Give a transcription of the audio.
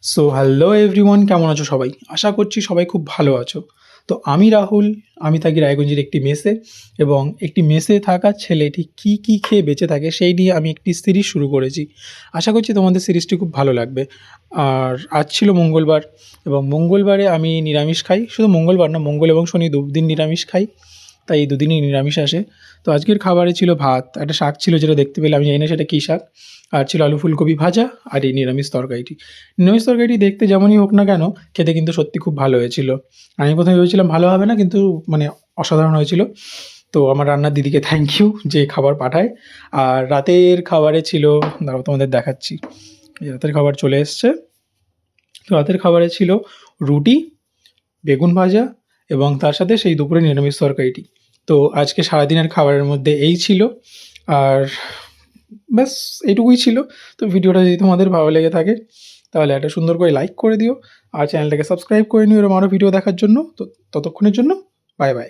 So hello everyone, কেমন আছো সবাই? আশা করছি সবাই খুব ভালো আছো। তো আমি রাহুল, আমি থাকি রায়গঞ্জের একটি মেসে এবং একটি মেসে থাকা ছেলেটি কী খেয়ে বেঁচে থাকে সেই নিয়ে আমি একটি সিরিজ শুরু করেছি। আশা করছি তোমাদের সিরিজটি খুব ভালো লাগবে। আর আজ ছিল মঙ্গলবার এবং মঙ্গলবারে আমি নিরামিষ খাই। শুধু মঙ্গলবার না, মঙ্গল এবং শনি দুদিন নিরামিষ খাই। তাই এই দুদিনই নিরামিষ আসে। তো আজকের খাবারে ছিল ভাত, একটা শাক ছিল যেটা দেখতে পেলে, আমি জানি না সেটা কী শাক। আর ছিল আলু ফুলকপি ভাজা আর এই নিরামিষ তরকারিটি। নিরামিষ তরকারিটি দেখতে যেমনই হোক না কেন, খেতে কিন্তু সত্যি খুব ভালো হয়েছিল। আমি প্রথমে ভেবেছিলাম ভালো হবে না, কিন্তু মানে অসাধারণ হয়েছিল। তো আমার রান্নার দিদিকে থ্যাংক ইউ যে খাবার পাঠায়। আর রাতের খাবারে ছিল, দাঁড়াও তোমাদের দেখাচ্ছি। এই রাতের খাবার চলে এসছে। তো রাতের খাবারে ছিল রুটি, বেগুন ভাজা এবং তার সাথে সেই দুপুরে নিরামিষ তরকারিটি। তো আজকে সারাদিনের খাবারের মধ্যে এই ছিল। আর ব্যাস এইটুকুই ছিল। তো ভিডিওটা যদি তোমাদের ভালো লেগে থাকে তাহলে একটা সুন্দর করে লাইক করে দিও আর চ্যানেলটাকে সাবস্ক্রাইব করে নিও এরকম আরও ভিডিও দেখার জন্য। তো ততক্ষণের জন্য বাই বাই।